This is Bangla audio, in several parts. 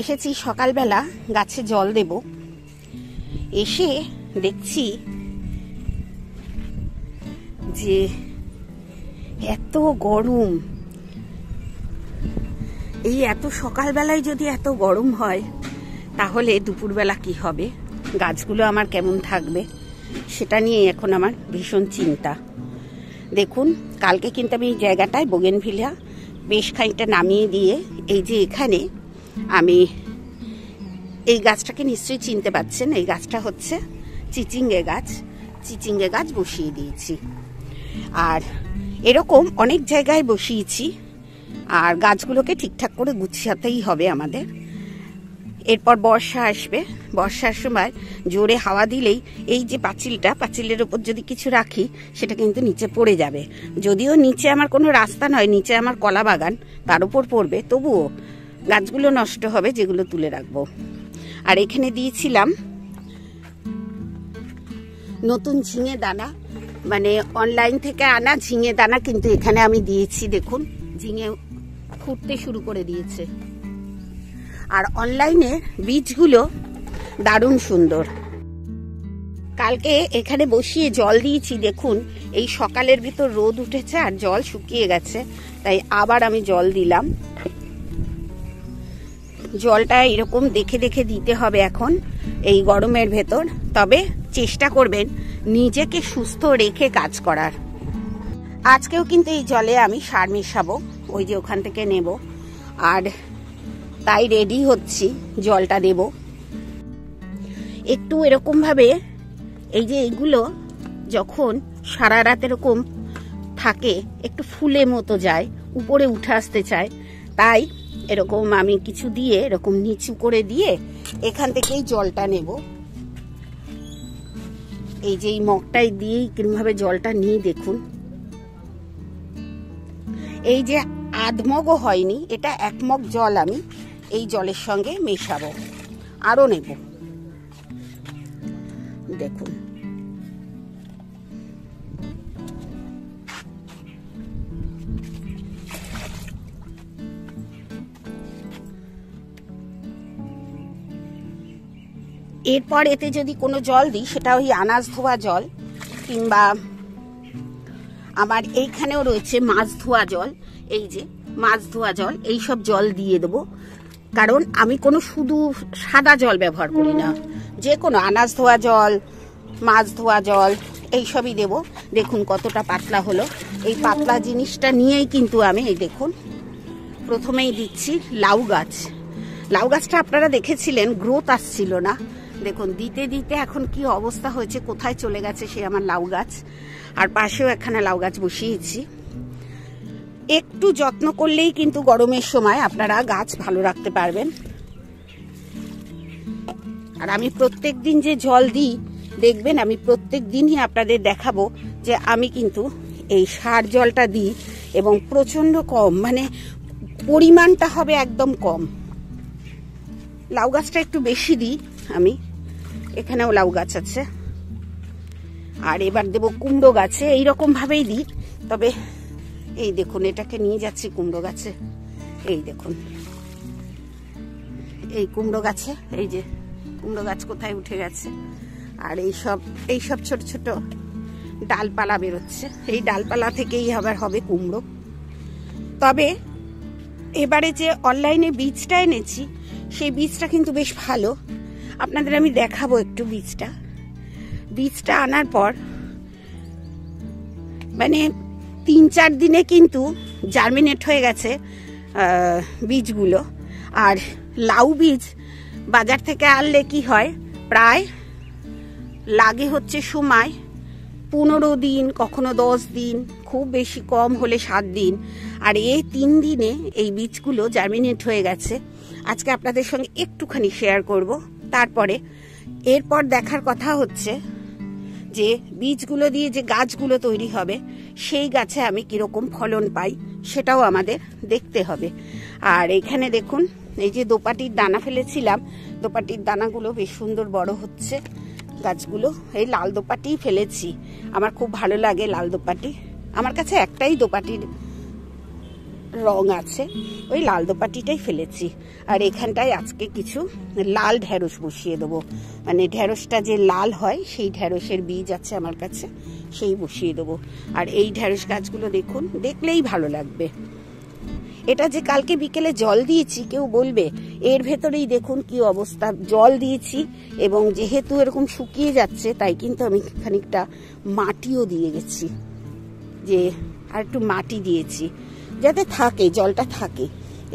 এসেছি সকালবেলা গাছে জল দেব, এসে দেখছি যে এত গরম। এই এত সকালবেলায় যদি এত গরম হয় তাহলে দুপুরবেলা কি হবে, গাছগুলো আমার কেমন থাকবে, সেটা নিয়ে এখন আমার ভীষণ চিন্তা। দেখুন, কালকে কিন্তু আমি এই জায়গাটায় বোগেনভিলিয়া বেশ খানিকটা নামিয়ে দিয়ে, এই যে এখানে আমি এই গাছটাকে নিশ্চয়ই চিনতে পারছেন, এই গাছটা হচ্ছে চিচিঙ্গে গাছ। চিচিঙ্গে গাছ বসিয়ে দিয়েছি, আর এরকম অনেক জায়গায় বসিয়েছি। আর গাছগুলোকে ঠিকঠাক করে গুছিয়েতেই হবে আমাদের। এরপর বর্ষা আসবে, বর্ষার সময় জোরে হাওয়া দিলেই এই যে পাঁচিলের উপর যদি কিছু রাখি সেটা কিন্তু নিচে পড়ে যাবে। যদিও নিচে আমার কোনো রাস্তা নয়, নিচে আমার কলা বাগান, তার উপর পড়বে, তবুও গাছগুলো নষ্ট হবে যেগুলো তুলে রাখবো। আর এখানে দিয়েছিলাম নতুন ঝিঙে দানা, মানে অনলাইন থেকে আনা ঝিঙে দানা, কিন্তু এখানে আমি দিয়েছি। দেখুন, ঝিঙে ফুটতে শুরু করে দিয়েছে। আর অনলাইনে বীজগুলো দারুণ সুন্দর। কালকে এখানে বসিয়ে জল দিয়েছি, দেখুন এই সকালের ভিতর রোদ উঠেছে আর জল শুকিয়ে গেছে, তাই আবার আমি জল দিলাম। জলটা এরকম দেখে দেখে দিতে হবে এখন এই গরমের ভেতর, তবে চেষ্টা করবেন নিজেকে সুস্থ রেখে কাজ করার। আজকেও কিন্তু এই জলে আমি সার মেশাবো, ওই যে ওখান থেকে নেব, আর তাই রেডি হচ্ছি, জলটা দেব। একটু এরকম ভাবে এই যে এইগুলো যখন সারা রাত এরকম থাকে একটু ফুলে মতো যায়, উপরে উঠে আসতে চায়, তাই এরকম আমি কিছু দিয়ে এরকম নিচু করে দিয়ে এখান থেকেই জলটা নেব। এই যে এই মগটাই দিয়েই কিরকমভাবে জলটা নিয়ে দেখুন, এই যে আধ মগও হয়নি, এটা 1 মগ জল আমি এই জলের সঙ্গে মেশাবো, আরো নেব। দেখুন, এরপর এতে যদি কোনো জল দিই সেটা ওই আনাজ ধোয়া জল, কিংবা আমার এইখানেও রয়েছে মাছ ধোয়া জল, এই যে মাছ ধোয়া জল, এই সব জল দিয়ে দেবো। কারণ আমি কোনো শুধু সাদা জল ব্যবহার করি না, যে কোনো আনাজ ধোয়া জল, মাছ ধোয়া জল, এইসবই দেব। দেখুন কতটা পাতলা হলো। এই পাতলা জিনিসটা নিয়েই কিন্তু আমি, এই দেখুন প্রথমেই দিচ্ছি লাউ গাছ। লাউ গাছটা আপনারা দেখেছিলেন গ্রোথ আসছিল না, দেখুন দিতে দিতে এখন কি অবস্থা হয়েছে, কোথায় চলে গেছে সে আমার লাউ গাছ। আর পাশেও একখানা লাউ গাছ বসিয়েছি। একটু যত্ন করলেই কিন্তু গরমের সময় আপনারা গাছ ভালো রাখতে পারবেন। আর আমি প্রত্যেক দিন যে জল দিই, দেখবেন আমি প্রত্যেক দিনই আপনাদের দেখাবো যে আমি কিন্তু এই সার জলটা দিই, এবং প্রচন্ড কম, মানে পরিমাণটা হবে একদম কম। লাউ গাছটা একটু বেশি দিই আমি, এখানেও লাউ গাছ আছে। আর এবার দেব কুমড়ো গাছে, এইরকম ভাবেই দিই। তবে এই দেখুন, এটাকে নিয়ে যাচ্ছি কুমড়ো গাছে, এই দেখুন এই কুমড়ো গাছে, এই যে কুমড়ো গাছ কোথায় উঠে গেছে। আর এই সব ছোট ছোট ডালপালা বেরোচ্ছে, এই ডালপালা থেকেই আবার হবে কুমড়ো। তবে এবারে যে অনলাইনে বীজটা এনেছি, সেই বীজটা কিন্তু বেশ ভালো, আপনাদের আমি দেখাবো একটু। বীজটা আনার পর মানে 3-4 দিনে কিন্তু জার্মিনেট হয়ে গেছে বীজগুলো। আর লাউ বীজ বাজার থেকে আনলে কি হয়, প্রায় লাগে হচ্ছে সময় 15 দিন, কখনো 10 দিন, খুব বেশি কম হলে 7 দিন। আর এই 3 দিনে এই বীজগুলো জার্মিনেট হয়ে গেছে। আজকে আপনাদের সঙ্গে একটুখানি শেয়ার করব। তারপরে এরপর দেখার কথা হচ্ছে যে বীজগুলো দিয়ে যে গাছগুলো তৈরি হবে, সেই গাছে আমি কিরকম ফলন পাই সেটাও আমাদের দেখতে হবে। আর এখানে দেখুন, এই যে দোপাটির দানা ফেলেছিলাম, দোপাটির দানাগুলো বেশ সুন্দর বড় হচ্ছে গাছগুলো। এই লাল দোপাটি ফেলেছি, আমার খুব ভালো লাগে লাল দোপাটি। আমার কাছে একটাই দোপাটির রং আছে, ওই লাল দোপাটিটাই ফেলেছি। আর এখানটায় আজকে কিছু লাল ঢেঁড়স বসিয়ে দেবো, মানে ঢেঁড়সটা যে লাল হয় সেই ঢেঁড়সের বীজ আছে আমার কাছে, সেই বসিয়ে দেবো। আর এই ঢেঁড়স গাছগুলো দেখুন, দেখলেই ভালো লাগবে। এটা যে কালকে বিকেলে জল দিয়েছি, কেউ বলবে এর ভেতরেই দেখুন কি অবস্থা। জল দিয়েছি এবং যেহেতু এরকম শুকিয়ে যাচ্ছে, তাই কিন্তু আমি খানিকটা মাটিও দিয়ে গেছি, যে আর একটু মাটি দিয়েছি যাতে থাকে, জলটা থাকে।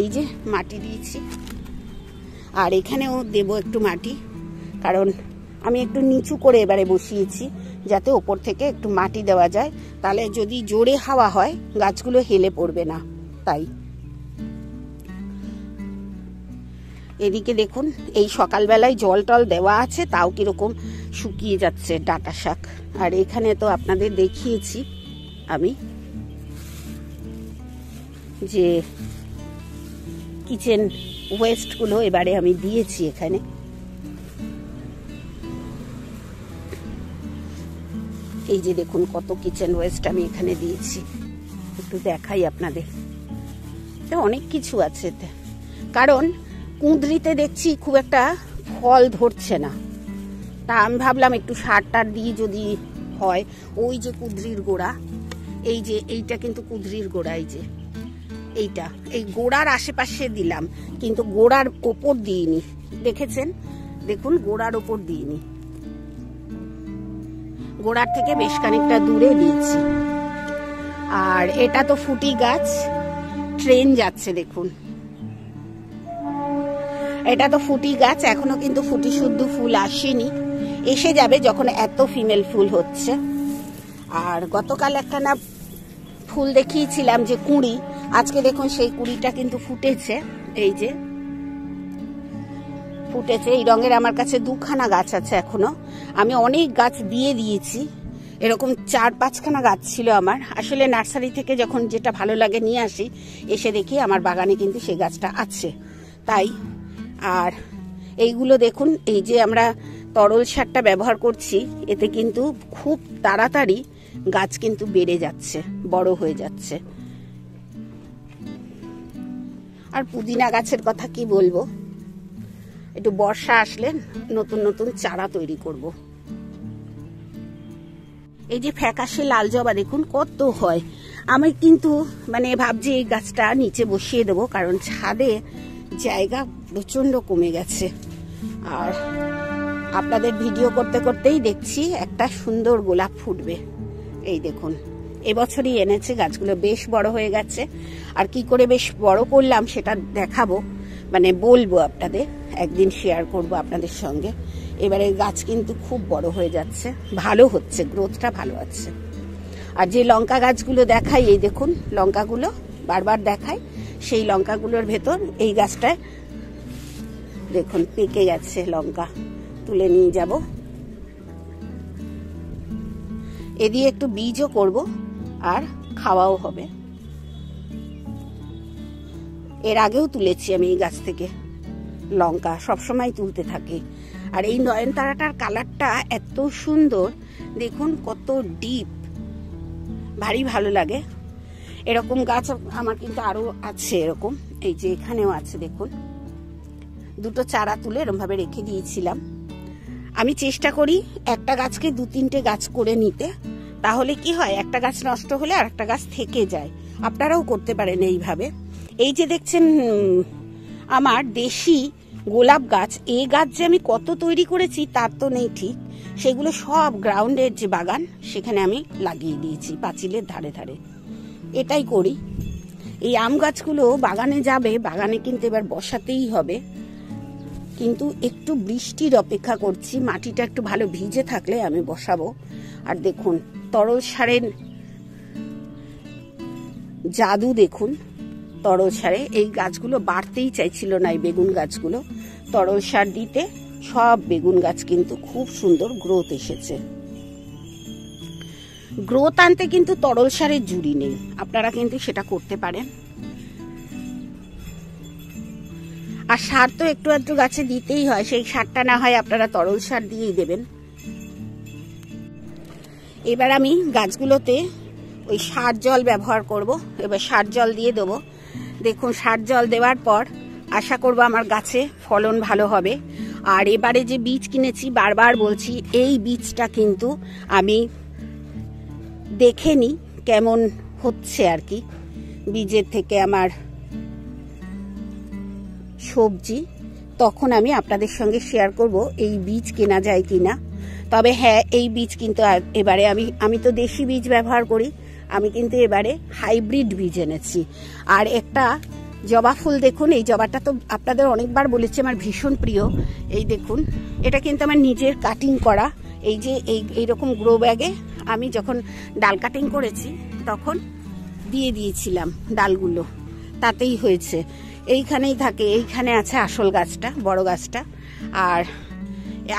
এই যে মাটি দিয়েছি, আর এখানেও দেব একটু মাটি, কারণ আমি একটু নিচু করে এবারে বসিয়েছি যাতে ওপর থেকে একটু মাটি দেওয়া যায়, তাহলে যদি জোরে হাওয়া হয় গাছগুলো হেলে পড়বে না। তাই এদিকে দেখুন, এই সকালবেলায় জল টল দেওয়া আছে, তাও কিরকম শুকিয়ে যাচ্ছে ডাঁটা শাক। আর এখানে তো আপনাদের দেখিয়েছি আমি যে কিচেন ওয়েস্টগুলো এবারে আমি দিয়েছি এখানে। এই যে দেখুন কত কিচেন ওয়েস্ট আমি এখানে দিয়েছি, একটু দেখাই আপনাদের। অনেক কিছু আছে, কারণ কুঁদরিতে দেখছি খুব একটা ফল ধরছে না, তা আমি ভাবলাম একটু সার টার দিয়ে যদি হয়। ওই যে কুঁদরির গোড়া, এই যে এইটা কিন্তু কুঁদরির গোড়া, এই যে এইটা, এই গোড়ার আশেপাশে দিলাম, কিন্তু গোড়ার ওপর দিইনি, দেখেছেন? দেখুন গোড়ার ওপর দিইনি, গোড়ার থেকে বেশ খানিকটা দূরে দিয়েছি। আর এটা তো ফুটি গাছ, ট্রেন যাচ্ছে দেখুন, এটা তো ফুটি গাছ, এখনো কিন্তু ফুটি শুদ্ধ ফুল আসেনি, এসে যাবে যখন এত ফিমেল ফুল হচ্ছে। আর গতকাল একটা না ফুল দেখিয়েছিলাম যে কুঁড়ি, আজকে দেখুন সেই কুঁড়িটা কিন্তু ফুটেছে, এই যে ফুটেছে। এই রঙের আমার কাছে 2খানা গাছ আছে এখনো, আমি অনেক গাছ দিয়ে দিয়েছি, এরকম 4-5খানা গাছ ছিল আমার। আসলে নার্সারি থেকে যখন যেটা ভালো লাগে নিয়ে আসি, এসে দেখি আমার বাগানে কিন্তু সেই গাছটা আছে, তাই। আর এইগুলো দেখুন, এই যে আমরা তরল সারটা ব্যবহার করছি, এতে কিন্তু খুব তাড়াতাড়ি গাছ কিন্তু বেড়ে যাচ্ছে, বড় হয়ে যাচ্ছে। আর পুদিনা গাছের কথা কি বলবো, একটু বর্ষা আসলে নতুন নতুন চারা তৈরি করব। এই যে ফ্যাকাশে লাল জবা দেখুন কত হয়, আমি কিন্তু মানে ভাবছি এই গাছটা নিচে বসিয়ে দেবো, কারণ ছাদে জায়গা প্রচন্ড কমে গেছে। আর আপনাদের ভিডিও করতে করতেই দেখছি একটা সুন্দর গোলাপ ফুটবে, এই দেখুন এবছরই এনেছে, গাছগুলো বেশ বড় হয়ে গেছে। আর কি করে বেশ বড় করলাম সেটা দেখাবো, মানে বলবো আপনাদের, একদিন শেয়ার করব আপনাদের সঙ্গে। এবারে গাছ কিন্তু খুব বড় হয়ে যাচ্ছে, ভালো হচ্ছে, গ্রোথটা ভালো আছে। আর যে লঙ্কা গাছগুলো দেখাই, এই দেখুন লঙ্কাগুলো বারবার দেখাই, সেই লঙ্কাগুলোর ভেতর এই গাছটায় দেখুন পেকে গেছে লঙ্কা, তুলে নিয়ে যাব। এ দিয়ে একটু বীজও করব আর খাওয়াও হবে। এর আগেও তুলেছি আমি এই গাছ থেকে লঙ্কা, সবসময় তুলতে থাকি। আর এই নয়নতারাটার কালারটা এত সুন্দর, দেখুন কত ডিপ, ভারী ভালো লাগে। এরকম গাছ আমার কিন্তু আরো আছে, এরকম এই যে এখানেও আছে দেখুন, 2টো চারা তুলে এরকম ভাবে রেখে দিয়েছিলাম। আমি চেষ্টা করি একটা গাছকে 2-3টে গাছ করে নিতে, তাহলে কি হয়, একটা গাছ নষ্ট হলে আর একটা গাছ থেকে যায়। আপনারাও করতে পারেন এইভাবে। এই যে দেখছেন আমার দেশি গোলাপ গাছ, এই গাছ যে আমি কত তৈরি করেছি তার তো নেই ঠিক, সেগুলো সব গ্রাউন্ডের যে বাগান সেখানে আমি লাগিয়ে দিয়েছি, পাঁচিলের ধারে ধারে। এটাই করি। এই আম গাছগুলো বাগানে যাবে, বাগানে কিন্তু এবার বসাতেই হবে, কিন্তু একটু বৃষ্টির অপেক্ষা করছি, মাটিটা একটু ভালো ভিজে থাকলে আমি বসাবো। আর দেখুন তরল সারের জাদু, দেখুন তরল সারে এই গাছগুলো বাড়তেই চাইছিল না, এই বেগুন গাছগুলো তরল সার দিতে সব বেগুন গাছ কিন্তু খুব সুন্দর গ্রোথ এসেছে। গ্রোথ আনতে কিন্তু তরল সারের জুড়ি নেই, আপনারা কিন্তু সেটা করতে পারেন। আর সার তো একটু একটু গাছে দিতেই হয়, সেই সারটা না হয় আপনারা তরল সার দিয়েই দেবেন। এবার আমি গাছগুলোতে ওই সার জল ব্যবহার করব, এবার সার জল দিয়ে দেবো। দেখুন সার জল দেওয়ার পর আশা করব আমার গাছে ফলন ভালো হবে। আর এবারে যে বীজ কিনেছি, বারবার বলছি, এই বীজটা কিন্তু আমি দেখে নিই কেমন হচ্ছে আর কি। বীজের থেকে আমার সবজি, তখন আমি আপনাদের সঙ্গে শেয়ার করব এই বীজ কেনা যায় কিনা। তবে হ্যাঁ, এই বীজ কিন্তু এবারে আমি তো দেশি বীজ ব্যবহার করি, আমি কিন্তু এবারে হাইব্রিড বীজ এনেছি। আর একটা জবা ফুল দেখুন, এই জবাটা তো আপনাদের অনেকবার বলেছি আমার ভীষণ প্রিয়। এই দেখুন, এটা কিন্তু আমার নিজের কাটিং করা। এই যে এইরকম গ্রো ব্যাগে আমি যখন ডাল কাটিং করেছি তখন দিয়ে দিয়েছিলাম ডালগুলো, তাতেই হয়েছে। এইখানেই থাকে, এইখানে আছে আসল গাছটা, বড় গাছটা। আর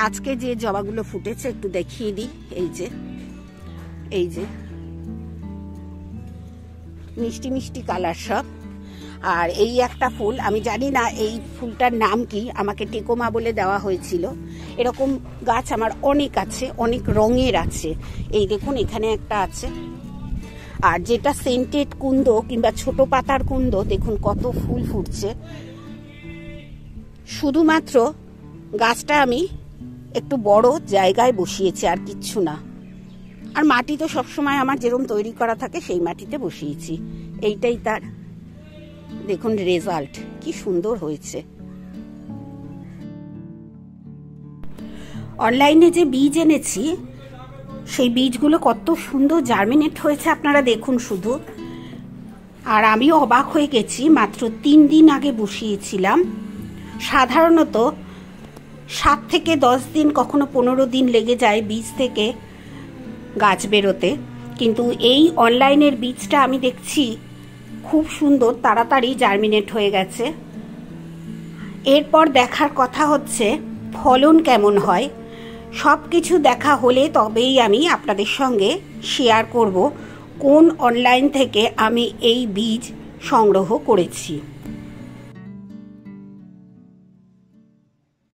আজকে যে জবাগুলো ফুটেছে একটু দেখিয়ে দিই। এই যে মিষ্টি মিষ্টি কালার সব। আর এই একটা ফুল, আমি জানি না এই ফুলটার নাম কি, আমাকে টেকোমা বলে দেওয়া হয়েছিল। এরকম গাছ আমার অনেক আছে, অনেক রঙের আছে। এই দেখুন এখানে একটা আছে। আর যেটা সেন্টেড কুন্দ কিংবা ছোট পাতার কুন্দ, দেখুন কত ফুল ফুটছে। শুধুমাত্র গাছটা আমি একটু বড় জায়গায় বসিয়েছি, আর কিচ্ছু না। আর মাটি তো সবসময় আমার যেরকম তৈরি করা থাকে সেই মাটিতে বসিয়েছি। এইটাই তার দেখুন রেজাল্ট, কি সুন্দর হয়েছে। অনলাইনে যে বীজ এনেছি সেই বীজগুলো কত সুন্দর জার্মিনেট হয়েছে আপনারা দেখুন শুধু। আর আমিও অবাক হয়ে গেছি, মাত্র 3 দিন আগে বসিয়েছিলাম। সাধারণত 7 থেকে 10 দিন, কখনো 15 দিন লেগে যায় বীজ থেকে গাছ বেরোতে। কিন্তু এই অনলাইনের বীজটা আমি দেখছি খুব সুন্দর তাড়াতাড়ি জার্মিনেট হয়ে গেছে। এরপর দেখার কথা হচ্ছে ফলন কেমন হয়। সব কিছু দেখা হলে তবেই আমি আপনাদের সঙ্গে শেয়ার করব কোন অনলাইন থেকে আমি এই বীজ সংগ্রহ করেছি।